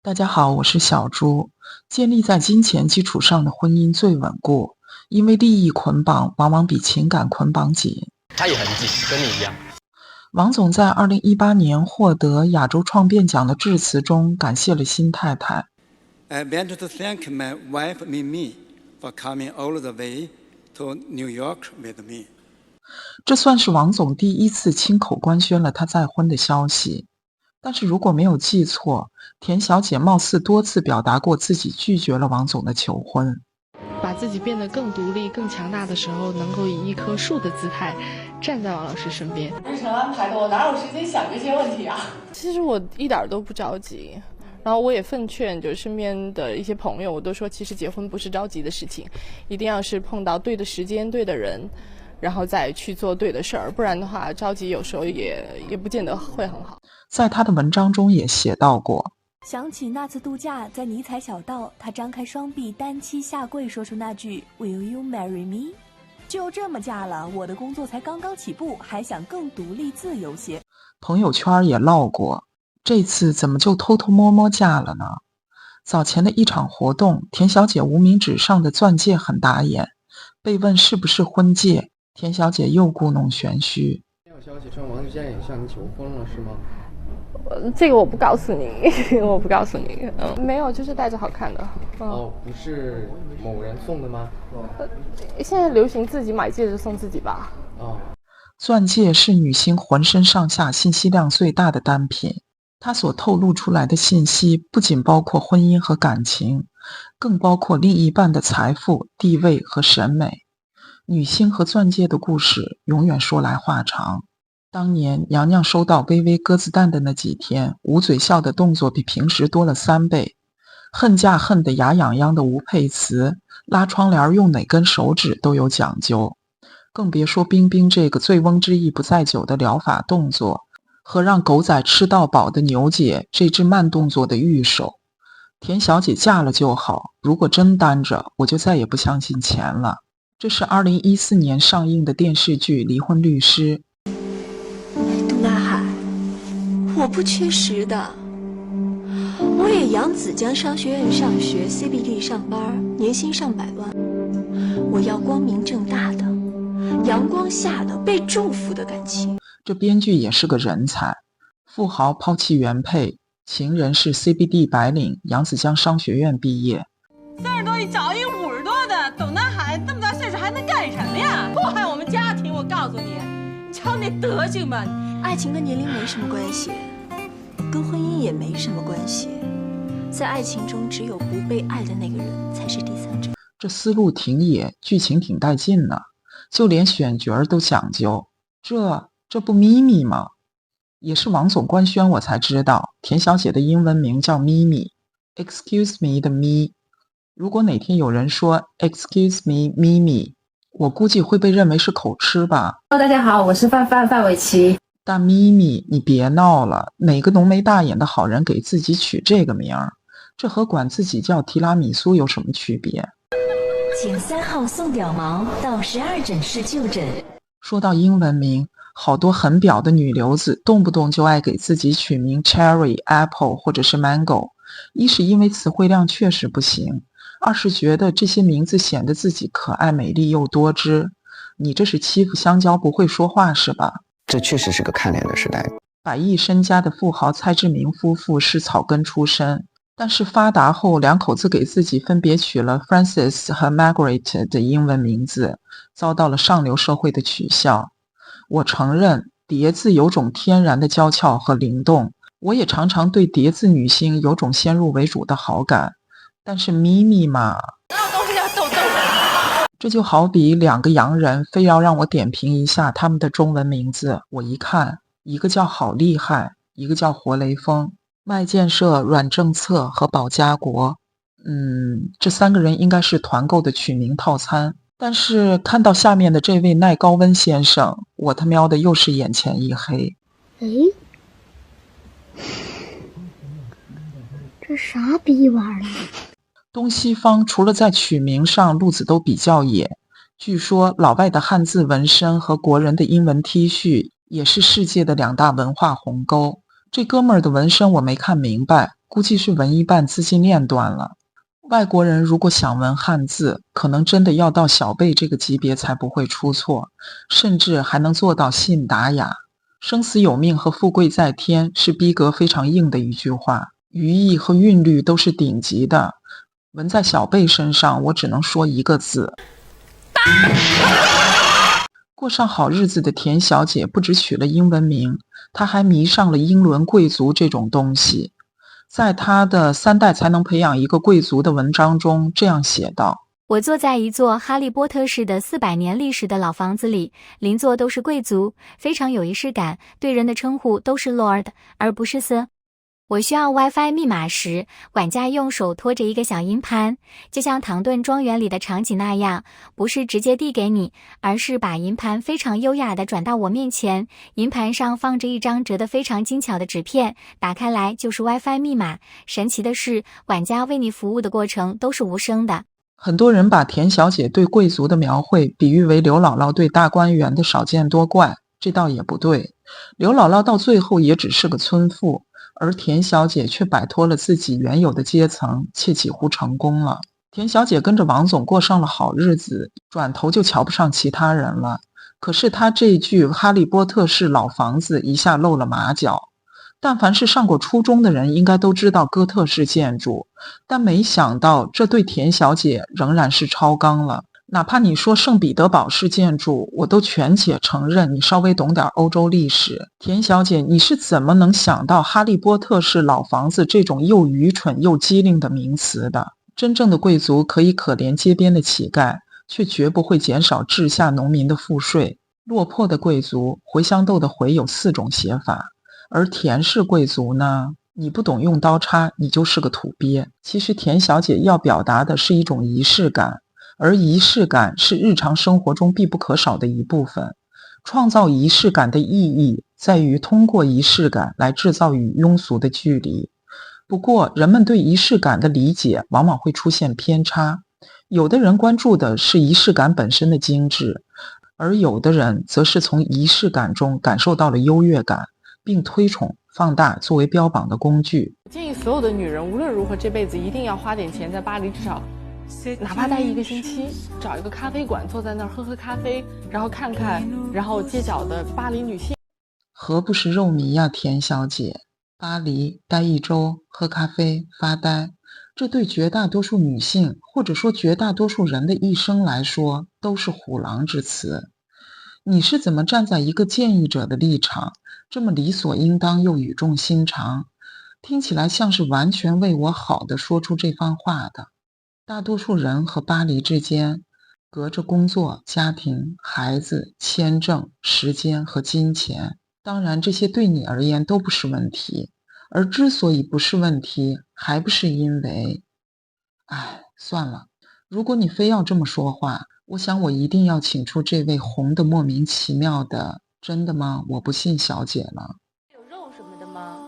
大家好，我是小朱。建立在金钱基础上的婚姻最稳固，因为利益捆绑往往比情感捆绑紧。他也很紧，跟你一样。王总在2018年获得亚洲创变奖的致辞中感谢了新太太。I want to thank my wife Mimi for coming all the way to New York with me. 这算是王总第一次亲口官宣了他再婚的消息。但是如果没有记错，田小姐貌似多次表达过自己拒绝了王总的求婚。把自己变得更独立、更强大的时候，能够以一棵树的姿态站在王老师身边。日程安排的，我哪有时间想这些问题啊？其实我一点都不着急，然后我也奉劝就是身边的一些朋友，我都说其实结婚不是着急的事情，一定要是碰到对的时间、对的人，然后再去做对的事儿，不然的话着急有时候也不见得会很好。在他的文章中也写到过，想起那次度假，在尼采小道，他张开双臂，单膝下跪，说出那句 "Will you marry me？" 就这么嫁了，我的工作才刚刚起步，还想更独立自由些。朋友圈也唠过，这次怎么就偷偷摸摸嫁了呢？早前的一场活动，田小姐无名指上的钻戒很打眼，被问是不是婚戒，田小姐又故弄玄虚。有消息称王健也向你求婚了，是吗？这个我不告诉你，我不告诉你。没有，就是戴着好看的。哦，不是某人送的吗？现在流行自己买戒指送自己吧。哦，钻戒是女星浑身上下信息量最大的单品，它所透露出来的信息不仅包括婚姻和感情，更包括另一半的财富、地位和审美。女星和钻戒的故事永远说来话长。当年娘娘收到微微鸽子蛋的那几天，捂嘴笑的动作比平时多了3倍，恨嫁恨得牙痒痒的吴佩慈，拉窗帘用哪根手指都有讲究，更别说冰冰这个醉翁之意不在酒的疗法动作，和让狗仔吃到饱的牛姐这只慢动作的御手。田小姐嫁了就好，如果真单着，我就再也不相信钱了。这是2014年上映的电视剧《离婚律师》。杜大海，我不缺实的，我也扬子江商学院上学 CBD 上班，年薪上百万。我要光明正大的、阳光下的、被祝福的感情。这编剧也是个人才，富豪抛弃原配，情人是 CBD 白领，扬子江商学院毕业。30多一找一50多的，董南海这么大岁数还能干什么呀？祸害我们家庭！我告诉你，你瞧那德行吧！爱情跟年龄没什么关系，跟婚姻也没什么关系。在爱情中，只有不被爱的那个人才是第三者。这思路挺野，剧情挺带劲呢，就连选角都讲究。这不咪咪吗？也是王总官宣我才知道，田小姐的英文名叫咪咪 ，Excuse me 的咪。如果哪天有人说 Excuse me 咪咪，我估计会被认为是口吃吧。Hello， 大家好，我是范玮琪。大咪咪，你别闹了，哪个浓眉大眼的好人给自己取这个名儿？这和管自己叫提拉米苏有什么区别？请3号送屌毛到12诊室就诊。说到英文名，好多很表的女流子动不动就爱给自己取名 Cherry、Apple 或者是 Mango， 一是因为词汇量确实不行，二是觉得这些名字显得自己可爱美丽又多汁。你这是欺负香蕉不会说话是吧？这确实是个看脸的时代。100亿身家的富豪蔡志明夫妇是草根出身，但是发达后两口子给自己分别取了 Francis 和 Margaret 的英文名字，遭到了上流社会的取笑。我承认蝶字有种天然的娇俏和灵动，我也常常对蝶字女星有种先入为主的好感，但是咪咪嘛，这就好比2个洋人非要让我点评一下他们的中文名字，我一看，一个叫好厉害，一个叫活雷锋，麦建设、阮正策和保家国。这3个人应该是团购的取名套餐。但是看到下面的这位耐高温先生，我他喵的又是眼前一黑。这啥逼玩意儿？东西方除了在取名上路子都比较野，据说老外的汉字纹身和国人的英文 T 恤也是世界的2大文化鸿沟。这哥们儿的纹身我没看明白，估计是文艺办资金链断了。外国人如果想闻汉字，可能真的要到小贝这个级别才不会出错，甚至还能做到信达雅。生死有命和富贵在天是逼格非常硬的一句话，语义和韵律都是顶级的。闻在小贝身上，我只能说一个字。过上好日子的田小姐不只取了英文名，她还迷上了英伦贵族这种东西。在她的3代才能培养一个贵族的文章中这样写道：我坐在一座哈利波特式的400年历史的老房子里，邻座都是贵族，非常有仪式感，对人的称呼都是 Lord 而不是 Sir。我需要 WiFi 密码时，管家用手托着一个小银盘，就像唐顿庄园里的场景那样，不是直接递给你，而是把银盘非常优雅地转到我面前。银盘上放着一张折得非常精巧的纸片，打开来就是 WiFi 密码。神奇的是，管家为你服务的过程都是无声的。很多人把田小姐对贵族的描绘比喻为刘姥姥对大观园的少见多怪，这倒也不对。刘姥姥到最后也只是个村妇，而田小姐却摆脱了自己原有的阶层，且几乎成功了。田小姐跟着王总过上了好日子，转头就瞧不上其他人了。可是她这句哈利波特式老房子一下露了马脚。但凡是上过初中的人应该都知道哥特式建筑，但没想到这对田小姐仍然是超纲了。哪怕你说圣彼得堡式建筑，我都权且承认你稍微懂点欧洲历史。田小姐，你是怎么能想到哈利波特式老房子这种又愚蠢又机灵的名词的？真正的贵族可以可怜街边的乞丐，却绝不会减少治下农民的赋税。落魄的贵族，茴香豆的茴有4种写法，而田氏贵族呢？你不懂用刀叉，你就是个土鳖。其实田小姐要表达的是一种仪式感，而仪式感是日常生活中必不可少的一部分。创造仪式感的意义在于通过仪式感来制造与庸俗的距离。不过，人们对仪式感的理解往往会出现偏差，有的人关注的是仪式感本身的精致，而有的人则是从仪式感中感受到了优越感，并推崇放大作为标榜的工具。我建议所有的女人无论如何这辈子一定要花点钱在巴黎，至少哪怕待1个星期，找一个咖啡馆，坐在那儿喝喝咖啡，然后看看然后街角的巴黎女性。何不是肉糜呀，田小姐？巴黎待1周，喝咖啡发呆，这对绝大多数女性或者说绝大多数人的一生来说都是虎狼之词。你是怎么站在一个建议者的立场，这么理所应当又语重心长，听起来像是完全为我好的说出这番话的？大多数人和巴黎之间隔着工作、家庭、孩子、签证、时间和金钱，当然这些对你而言都不是问题，而之所以不是问题，还不是因为……算了，如果你非要这么说话，我想我一定要请出这位红得莫名其妙的真的吗？我不信小姐了。有肉什么的吗？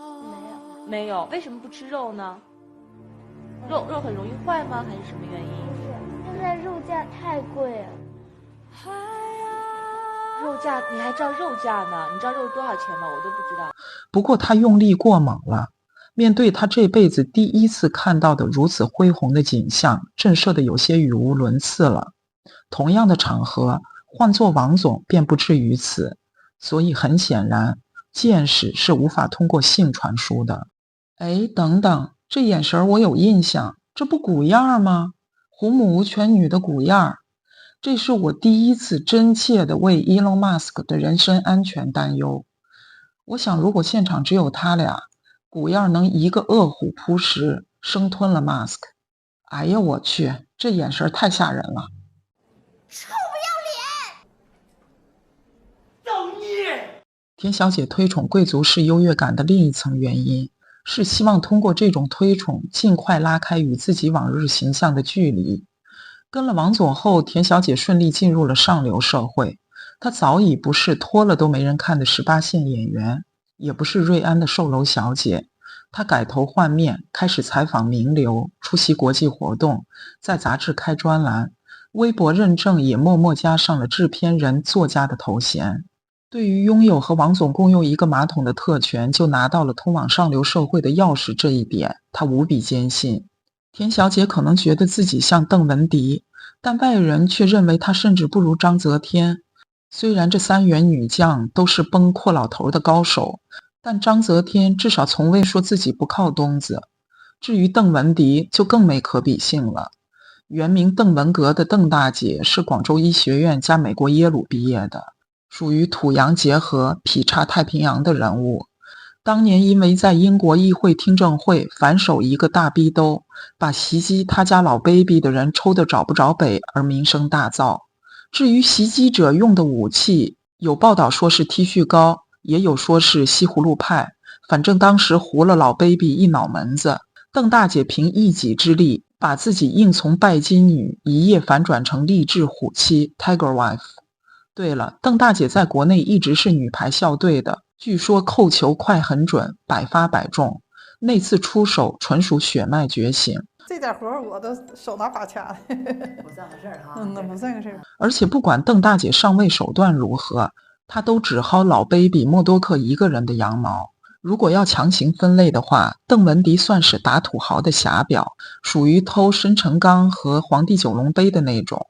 没有。为什么不吃肉呢？肉很容易坏吗？还是什么原因？不是，现在肉价太贵了。肉价，你还知道肉价呢？你知道肉多少钱吗？我都不知道。不过他用力过猛了，面对他这辈子第一次看到的如此恢宏的景象，震慑得有些语无伦次了。同样的场合，换做王总便不至于此，所以很显然，见识是无法通过性传输的。等等，这眼神我有印象，这不古样吗？虎母无犬女的古样。这是我第一次真切地为 Elon Musk 的人身安全担忧。我想如果现场只有他俩，古样能一个饿虎扑食，生吞了 Musk。哎呀我去，这眼神太吓人了。臭不要脸！造孽！田小姐推崇贵族式优越感的另一层原因，是希望通过这种推崇尽快拉开与自己往日形象的距离。跟了王总后，田小姐顺利进入了上流社会。她早已不是脱了都没人看的18线演员，也不是瑞安的售楼小姐。她改头换面，开始采访名流，出席国际活动，在杂志开专栏，微博认证也默默加上了制片人、作家的头衔。对于拥有和王总共用一个马桶的特权就拿到了通往上流社会的钥匙这一点，他无比坚信。田小姐可能觉得自己像邓文迪，但外人却认为她甚至不如章泽天。虽然这三员女将都是崩阔老头的高手，但章泽天至少从未说自己不靠东子。至于邓文迪就更没可比性了。原名邓文革的邓大姐是广州医学院加美国耶鲁毕业的，属于土洋结合劈叉太平洋的人物。当年因为在英国议会听证会反手一个大逼兜，把袭击他家老 baby 的人抽得找不着北而名声大噪。至于袭击者用的武器，有报道说是剃须膏，也有说是西葫芦派，反正当时糊了老 baby 一脑门子。邓大姐凭一己之力把自己硬从拜金女一夜反转成励志虎妻 Tiger Wife。 对了，邓大姐在国内一直是女排校队的，据说扣球快很准，百发百中，那次出手纯属血脉觉醒。这点活我都手拿把掐的，不算个事儿哈。那不算个事儿。而且不管邓大姐上位手段如何，她都只薅老 baby 默多克一个人的羊毛。如果要强行分类的话，邓文迪算是打土豪的侠表，属于偷申成刚和皇帝九龙杯的那种。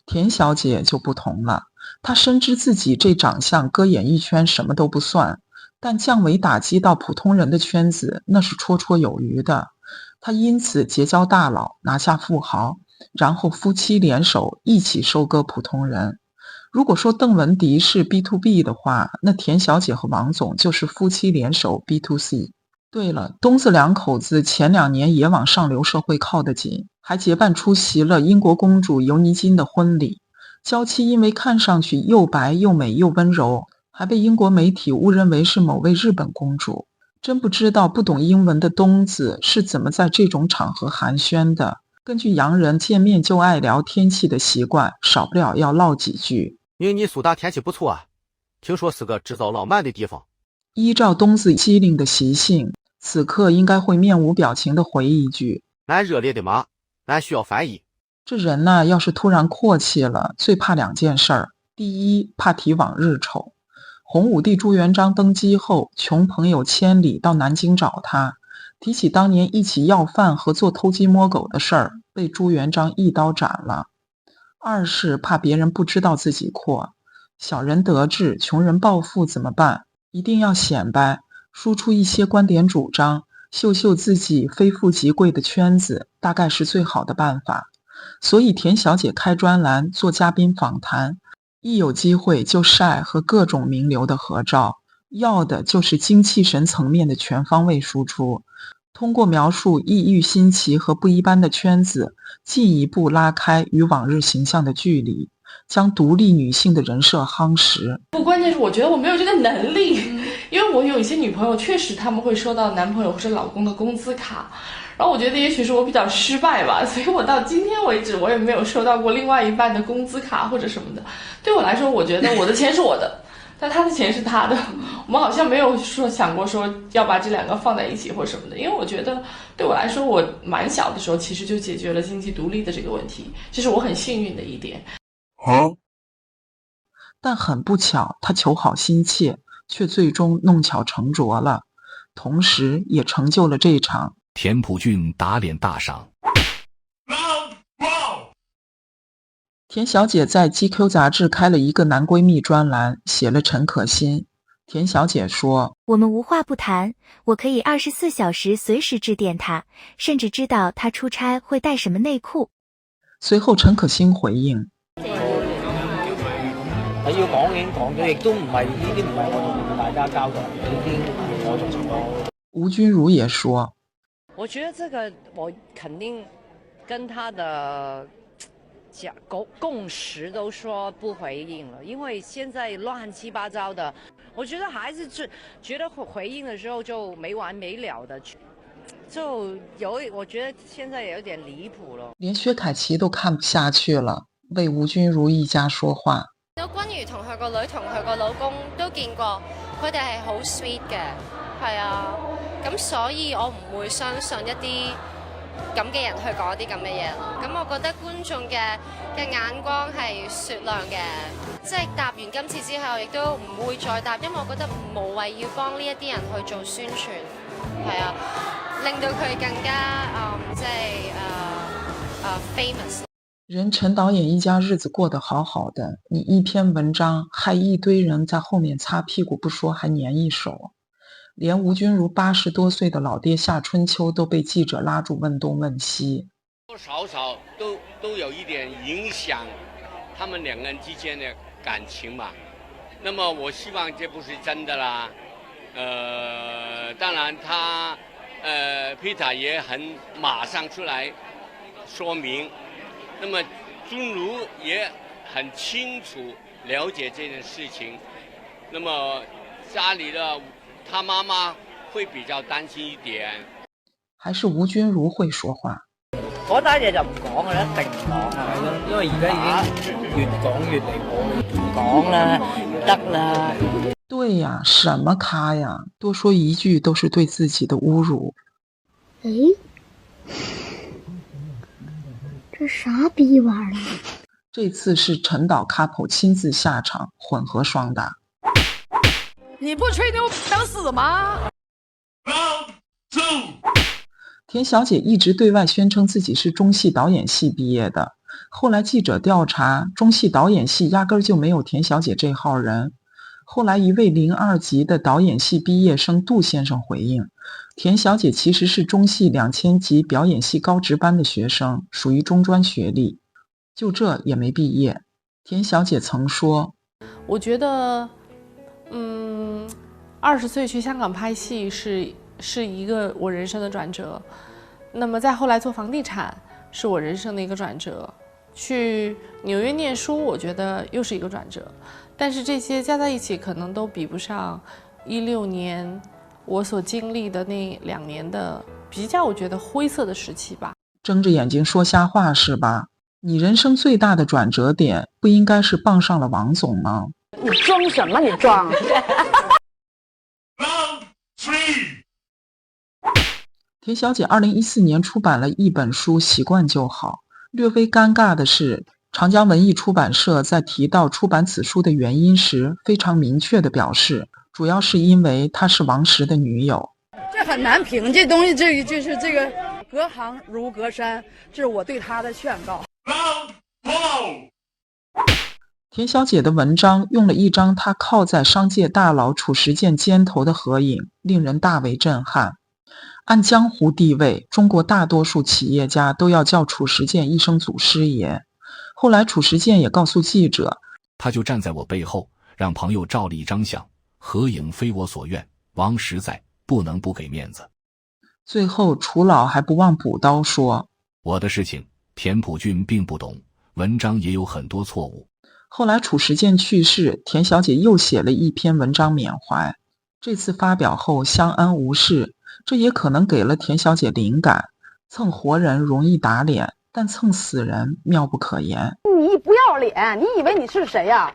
田小姐就不同了，她深知自己这长相搁演艺圈什么都不算，但降维打击到普通人的圈子那是绰绰有余的。她因此结交大佬，拿下富豪，然后夫妻联手一起收割普通人。如果说邓文迪是 B2B 的话，那田小姐和王总就是夫妻联手 B2C。 对了，东子两口子前2年也往上流社会靠得紧，还结伴出席了英国公主尤妮金的婚礼。娇妻因为看上去又白又美又温柔，还被英国媒体误认为是某位日本公主。真不知道不懂英文的东子是怎么在这种场合寒暄的。根据洋人见面就爱聊天气的习惯，少不了要唠几句。印尼苏达天气不错啊，听说是个制造浪漫的地方。依照东子机灵的习性，此刻应该会面无表情地回一句：俺热烈的妈，俺需要翻译。这人呢，要是突然阔气了，最怕2件事儿。第一，怕提往日丑。洪武帝朱元璋登基后，穷朋友千里到南京找他，提起当年一起要饭和做偷鸡摸狗的事儿，被朱元璋一刀斩了。二是怕别人不知道自己阔，小人得志，穷人暴富怎么办？一定要显摆，输出一些观点主张，秀秀自己非富即贵的圈子，大概是最好的办法。所以田小姐开专栏做嘉宾访谈，一有机会就晒和各种名流的合照，要的就是精气神层面的全方位输出。通过描述异域新奇和不一般的圈子，进一步拉开与往日形象的距离，将独立女性的人设夯实。不，关键是我觉得我没有这个能力，因为我有一些女朋友确实他们会收到男朋友或者老公的工资卡，然后我觉得也许是我比较失败吧，所以我到今天为止我也没有收到过另外一半的工资卡或者什么的。对我来说，我觉得我的钱是我的，但他的钱是他的，我们好像没有想过说要把这2个放在一起或什么的。因为我觉得对我来说，我蛮小的时候其实就解决了经济独立的这个问题，这是我很幸运的一点。但很不巧，他求好心切，却最终弄巧成拙了，同时也成就了这场田朴珺打脸大赏。田小姐在 GQ 杂志开了一个男闺蜜专栏，写了陈可辛。田小姐说：我们无话不谈，我可以24小时随时致电他，甚至知道他出差会带什么内裤。随后陈可辛回应：要講已經講咗，亦都唔係呢啲唔係我同大家交代，呢啲我做情況。吳君如也說：我覺得這個我肯定跟他的共識都說不回應了，因為現在亂七八糟的，我覺得還是覺得回應的時候就沒完沒了的，就我覺得現在有點離譜了。連薛凱琪都看不下去了，為吳君如一家說話。有君如同佢個女同佢個老公都見過，佢哋係好 sweet 嘅，係啊，咁所以我唔會相信一啲咁嘅人去講啲咁嘅嘢咯。咁我覺得觀眾嘅眼光係雪亮嘅，即係答完今次之後，亦都唔會再答，因為我覺得無謂要幫呢一啲人去做宣傳，係啊，令到佢更加即係famous。人陈导演一家日子过得好好的，你一篇文章害一堆人在后面擦屁股不说，还粘一手。连吴君如80多岁的老爹夏春秋都被记者拉住问东问西，多少少都有一点影响他们两个人之间的感情嘛。那么我希望这不是真的啦。当然他Peter 也很马上出来说明，那么君如也很清楚了解这件事情，那么家里的他妈媽會比較擔心一點，還是吳君如會說話。嗰單嘢就唔講嘅啦，一定唔講啊！因為而家已經越講越離譜，唔講啦，得啦。對呀，什麼咖呀？多說一句都是對自己的侮辱。誒，這啥逼玩意兒？這次是陳導 couple 親自下場，混合雙打。你不吹牛等死嗎？田小姐一直对外宣称自己是中戏导演系毕业的，后来记者调查，中戏导演系压根就没有田小姐这号人。后来一位02级的导演系毕业生杜先生回应，田小姐其实是中戏2000级表演系高职班的学生，属于中专学历，就这也没毕业。田小姐曾说，我觉得20岁去香港拍戏是一个我人生的转折，那么再后来做房地产是我人生的一个转折，去纽约念书我觉得又是一个转折，但是这些加在一起可能都比不上16年我所经历的那2年的比较我觉得灰色的时期吧。睁着眼睛说瞎话是吧？你人生最大的转折点不应该是傍上了王总吗？你装什么？你装田小姐2014年出版了一本书《习惯就好》，略微尴尬的是，长江文艺出版社在提到出版此书的原因时，非常明确地表示，主要是因为她是王石的女友。这很难评，这东西就是这个隔行如隔山，这是我对他的劝告。田小姐的文章用了一张她靠在商界大佬褚时健肩头的合影，令人大为震撼。按江湖地位，中国大多数企业家都要叫褚时健一声祖师爷。后来褚时健也告诉记者，他就站在我背后，让朋友照了一张相，合影非我所愿，王石在，不能不给面子。最后褚老还不忘补刀说，我的事情田朴珺并不懂，文章也有很多错误。后来褚时健去世，田小姐又写了一篇文章缅怀，这次发表后相安无事，这也可能给了田小姐灵感。蹭活人容易打脸，但蹭死人妙不可言。你不要脸，你以为你是谁呀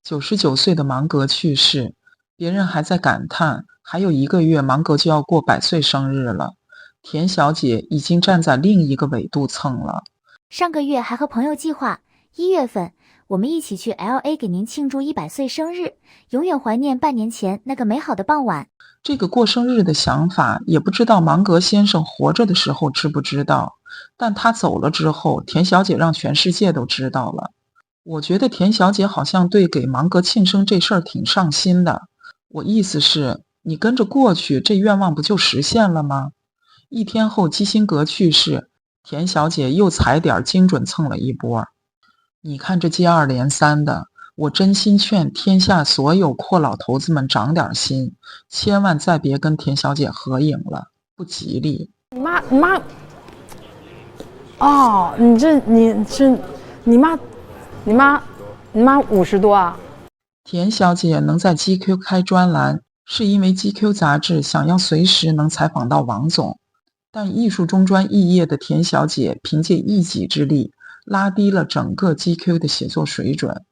？99岁的芒格去世，别人还在感叹还有1个月芒格就要过100岁生日了，田小姐已经站在另一个纬度蹭了。上个月还和朋友计划1月份我们一起去 LA 给您庆祝100岁生日，永远怀念半年前那个美好的傍晚。这个过生日的想法也不知道芒格先生活着的时候知不知道，但他走了之后，田小姐让全世界都知道了。我觉得田小姐好像对给芒格庆生这事儿挺上心的。我意思是，你跟着过去，这愿望不就实现了吗？1天后基辛格去世，田小姐又踩点精准蹭了一波。你看这接二连三的，我真心劝天下所有阔老头子们长点心，千万再别跟田小姐合影了，不吉利。你妈，哦，你妈50多啊？田小姐能在 GQ 开专栏，是因为 GQ 杂志想要随时能采访到王总，但艺术中专肄业的田小姐凭借一己之力，拉低了整个 GQ 的写作水准。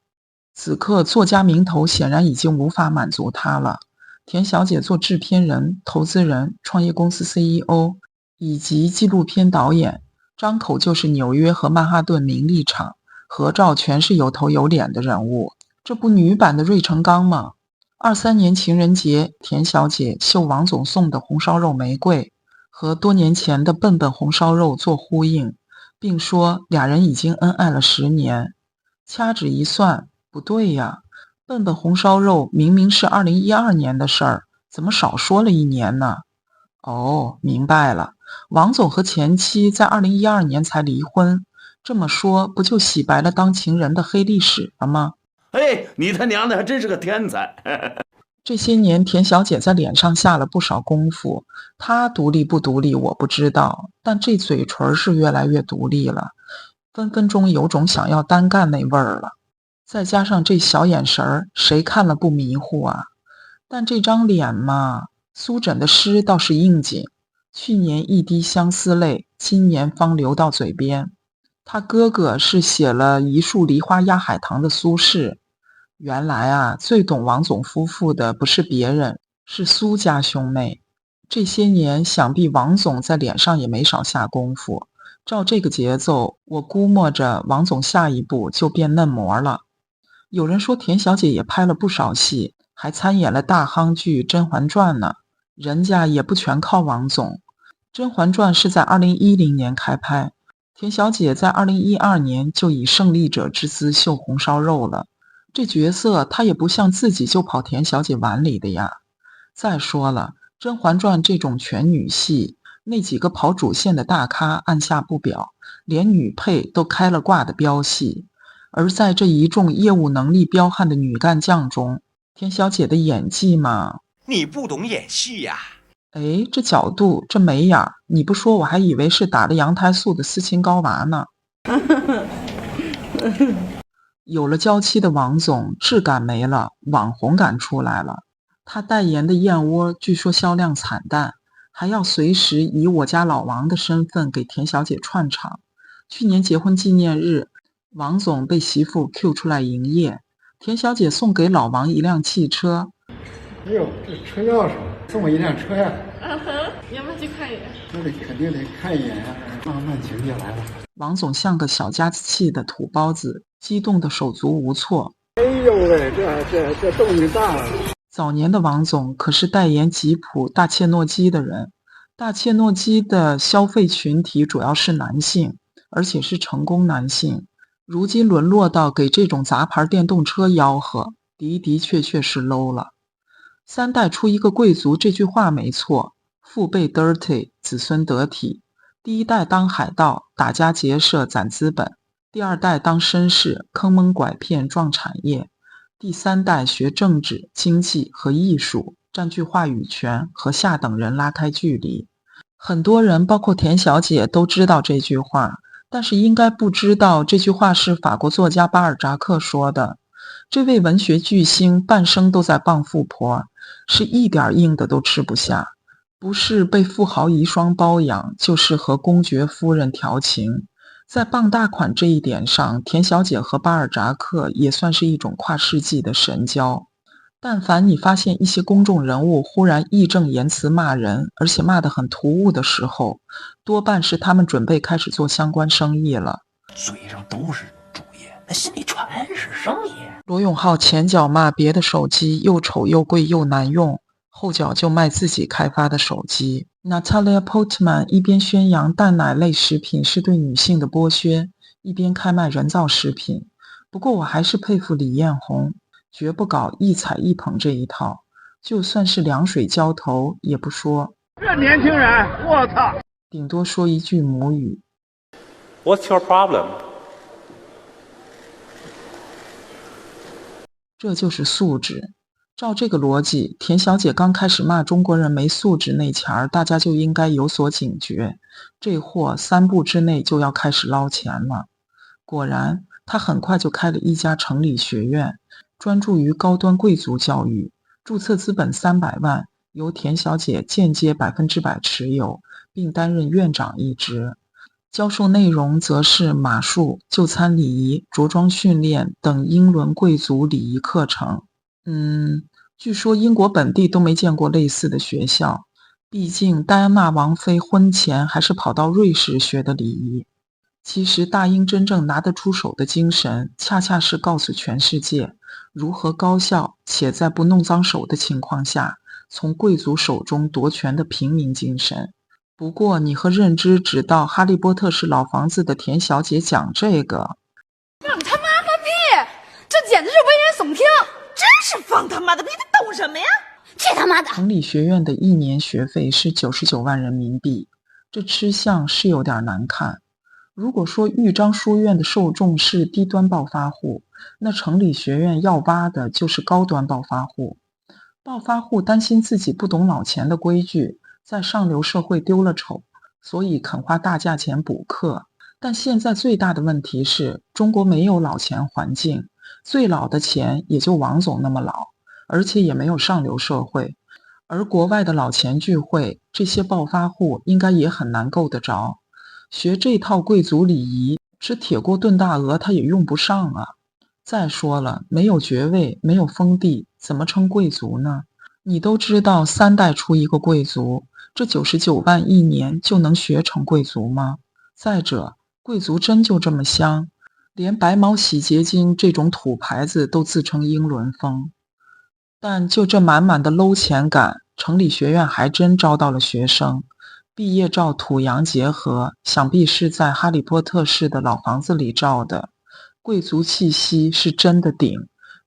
此刻作家名头显然已经无法满足她了，田小姐做制片人、投资人、创业公司 CEO 以及纪录片导演，张口就是纽约和曼哈顿名利场，合照全是有头有脸的人物，这不女版的芮成钢吗？23年情人节，田小姐秀王总送的红烧肉玫瑰，和多年前的笨笨红烧肉做呼应，并说俩人已经恩爱了10年。掐指一算，不对呀，笨笨红烧肉明明是2012年的事儿，怎么少说了1年呢？哦，明白了，王总和前妻在2012年才离婚，这么说不就洗白了当情人的黑历史了吗？哎，你他娘的还真是个天才！这些年田小姐在脸上下了不少功夫，她独立不独立我不知道，但这嘴唇是越来越独立了，分分钟有种想要单干那味儿了。再加上这小眼神儿，谁看了不迷糊啊？但这张脸嘛，苏枕的诗倒是应景，去年一滴相思泪，今年方流到嘴边。他哥哥是写了一树梨花压海棠的苏轼。原来啊，最懂王总夫妇的不是别人，是苏家兄妹。这些年想必王总在脸上也没少下功夫，照这个节奏，我估摸着王总下一步就变嫩模了。有人说田小姐也拍了不少戏，还参演了大夯剧《甄嬛传》呢，人家也不全靠王总。《甄嬛传》是在2010年开拍，田小姐在2012年就以胜利者之姿秀红烧肉了。这角色她也不像自己就跑田小姐碗里的呀。再说了，《甄嬛传》这种全女戏，那几个跑主线的大咖按下不表，连女配都开了挂的飙戏。而在这一众业务能力彪悍的女干将中，田小姐的演技嘛，你不懂演戏呀。哎，这角度，这眉眼，你不说我还以为是打了羊胎素的斯琴高娃呢。有了娇妻的王总，质感没了，网红感出来了。他代言的燕窝据说销量惨淡，还要随时以我家老王的身份给田小姐串场。去年结婚纪念日，王总被媳妇 Q 出来营业，田小姐送给老王一辆汽车。哎呦，这车钥匙，送我一辆车呀！你要不要去看一眼？那得肯定得看一眼呀，浪漫情节来了。王总像个小家子气的土包子，激动的手足无措。哎呦喂，这动静大了。早年的王总可是代言吉普、大切诺基的人，大切诺基的消费群体主要是男性，而且是成功男性。如今沦落到给这种杂牌电动车吆喝，的确是 low 了。3代出一个贵族这句话没错，父辈 dirty， 子孙得体。第1代当海盗，打家劫舍攒资本；第2代当绅士，坑蒙拐骗壮产业；第3代学政治、经济和艺术，占据话语权，和下等人拉开距离。很多人，包括田小姐，都知道这句话，但是应该不知道这句话是法国作家巴尔扎克说的。这位文学巨星半生都在傍富婆，是一点硬的都吃不下，不是被富豪遗孀包养，就是和公爵夫人调情。在傍大款这一点上，田小姐和巴尔扎克也算是一种跨世纪的神交。但凡你发现一些公众人物忽然义正言辞骂人，而且骂得很突兀的时候，多半是他们准备开始做相关生意了。嘴上都是主业，那心里全是生意。罗永浩前脚骂别的手机又丑又贵又难用，后脚就卖自己开发的手机。Natalia Portman 一边宣扬蛋奶类食品是对女性的剥削，一边开卖人造食品。不过我还是佩服李彦宏，绝不搞一踩一捧这一套，就算是凉水浇头也不说。这年轻人，我操！顶多说一句母语。What's your problem？ 这就是素质。照这个逻辑，田小姐刚开始骂中国人没素质那前儿，大家就应该有所警觉，这货3步之内就要开始捞钱了。果然，她很快就开了一家城里学院，专注于高端贵族教育，注册资本300万，由田小姐间接100%持有，并担任院长一职。教授内容则是马术、就餐礼仪、着装训练等英伦贵族礼仪课程。据说英国本地都没见过类似的学校，毕竟戴安娜王妃婚前还是跑到瑞士学的礼仪。其实大英真正拿得出手的精神，恰恰是告诉全世界如何高效且在不弄脏手的情况下，从贵族手中夺权的平民精神。不过你和认知只到哈利波特是老房子的田小姐讲这个，放他妈个屁！这简直是危言耸听，真是放他妈的屁！他懂什么呀？去他妈的！城里学院的1年学费是99万人民币，这吃相是有点难看。如果说豫章书院的受众是低端暴发户，那城里学院要挖的就是高端暴发户。暴发户担心自己不懂老钱的规矩，在上流社会丢了丑，所以肯花大价钱补课。但现在最大的问题是，中国没有老钱环境，最老的钱也就王总那么老，而且也没有上流社会。而国外的老钱聚会，这些暴发户应该也很难够得着。学这套贵族礼仪，吃铁锅炖大鹅他也用不上啊。再说了，没有爵位，没有封地，怎么称贵族呢？你都知道3代出一个贵族，这99万1年就能学成贵族吗？再者，贵族真就这么香？连白毛洗洁精这种土牌子都自称英伦风。但就这满满的搂钱感，城里学院还真招到了学生。毕业照土洋结合，想必是在哈利波特式的老房子里照的。贵族气息是真的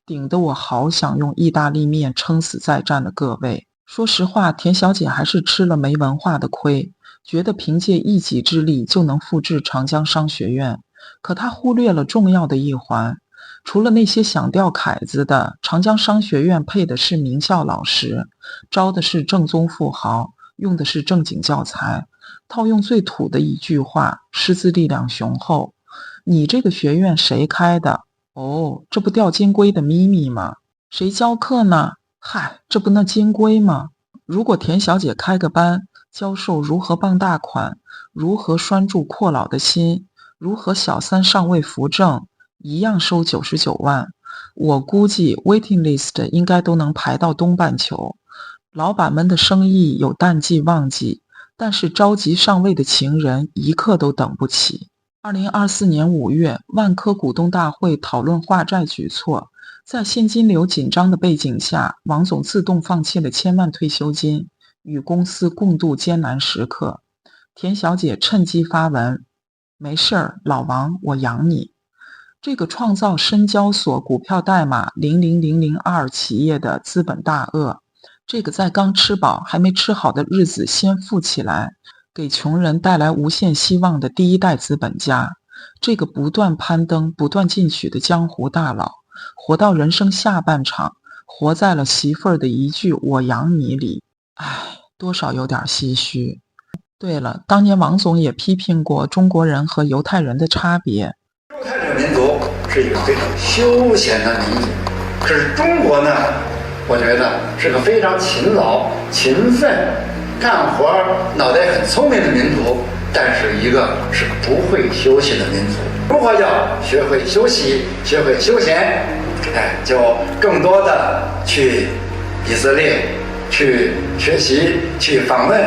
顶得我好想用意大利面撑死再战的各位。说实话，田小姐还是吃了没文化的亏，觉得凭借一己之力就能复制长江商学院，可她忽略了重要的一环。除了那些想钓凯子的，长江商学院配的是名校老师，招的是正宗富豪，用的是正经教材。套用最土的一句话，师资力量雄厚。你这个学院谁开的？哦，这不钓金龟的咪咪吗？谁教课呢？嗨，这不那金龟吗？如果田小姐开个班，教授如何傍大款，如何拴住阔佬的心，如何小三上位扶正，一样收99万。我估计 waiting list 应该都能排到东半球。老板们的生意有淡季旺季，但是着急上位的情人一刻都等不起。2024年5月，万科股东大会讨论化债举措，在现金流紧张的背景下，王总自动放弃了1000万退休金，与公司共度艰难时刻。田小姐趁机发文，没事儿，老王，我养你。这个创造深交所股票代码00002企业的资本大鳄，这个在刚吃饱还没吃好的日子先富起来，给穷人带来无限希望的第一代资本家，这个不断攀登不断进取的江湖大佬，活到人生下半场，活在了媳妇儿的一句我养你里，多少有点唏嘘。对了，当年王总也批评过中国人和犹太人的差别。犹太这个民族是一个非常休闲的民族，可是中国呢，我觉得是个非常勤劳、勤奋、干活脑袋很聪明的民族，但是一个是不会休息的民族。如何要学会休息，学会休闲，就更多的去以色列去学习，去访问。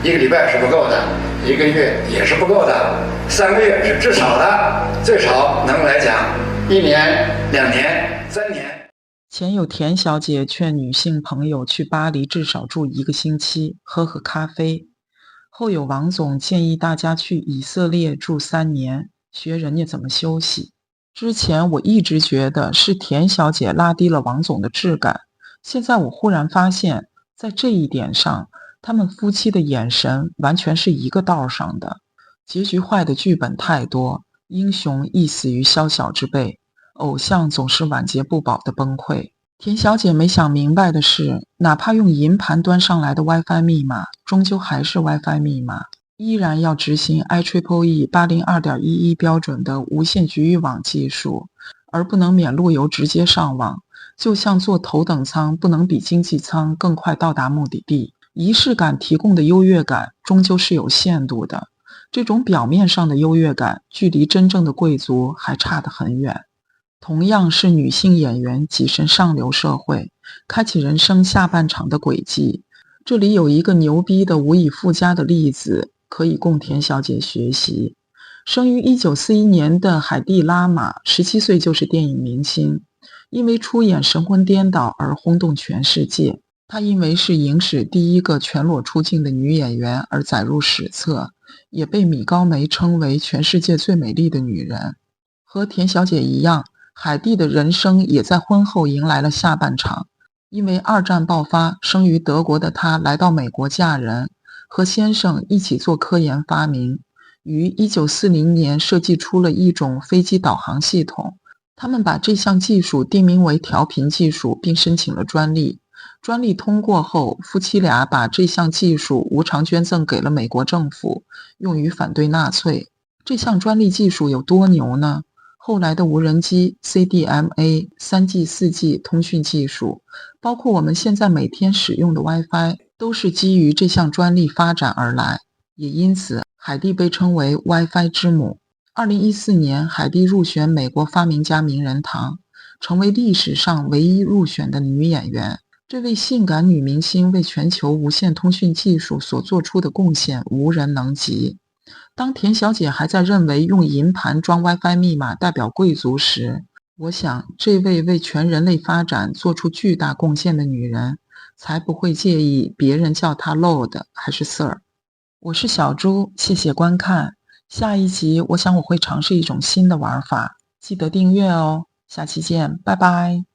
1个礼拜是不够的，1个月也是不够的，3个月是至少的，最少能来讲1年、2年、3年。前有田小姐劝女性朋友去巴黎至少住1个星期，喝喝咖啡，后有王总建议大家去以色列住3年，学人家怎么休息。之前我一直觉得是田小姐拉低了王总的质感，现在我忽然发现，在这一点上，他们夫妻的眼神完全是一个道上的。结局坏的剧本太多，英雄亦死于宵小之辈，偶像总是晚节不保的崩溃。田小姐没想明白的是，哪怕用银盘端上来的 WiFi 密码，终究还是 WiFi 密码，依然要执行 IEEE 802.11标准的无线局域网技术，而不能免路由直接上网。就像坐头等舱不能比经济舱更快到达目的地，仪式感提供的优越感终究是有限度的。这种表面上的优越感，距离真正的贵族还差得很远。同样是女性演员跻身上流社会，开启人生下半场的轨迹。这里有一个牛逼的无以复加的例子，可以供田小姐学习。生于1941年的海蒂拉玛，17岁就是电影明星，因为出演《神魂颠倒》而轰动全世界。她因为是影史第一个全裸出镜的女演员而载入史册，也被米高梅称为全世界最美丽的女人。和田小姐一样，海蒂的人生也在婚后迎来了下半场。因为二战爆发，生于德国的她来到美国嫁人，和先生一起做科研发明，于1940年设计出了一种飞机导航系统。他们把这项技术定名为调频技术，并申请了专利。专利通过后，夫妻俩把这项技术无偿捐赠给了美国政府，用于反对纳粹。这项专利技术有多牛呢？后来的无人机、CDMA、3G、4G 通讯技术，包括我们现在每天使用的 WiFi， 都是基于这项专利发展而来。也因此，海蒂被称为 WiFi 之母。2014年，海蒂入选美国发明家名人堂，成为历史上唯一入选的女演员。这位性感女明星为全球无线通讯技术所做出的贡献无人能及。当田小姐还在认为用银盘装 WiFi 密码代表贵族时，我想这位为全人类发展做出巨大贡献的女人才不会介意别人叫她 Lord 还是 Sir。 我是小猪，谢谢观看。下一集我想我会尝试一种新的玩法，记得订阅哦。下期见，拜拜。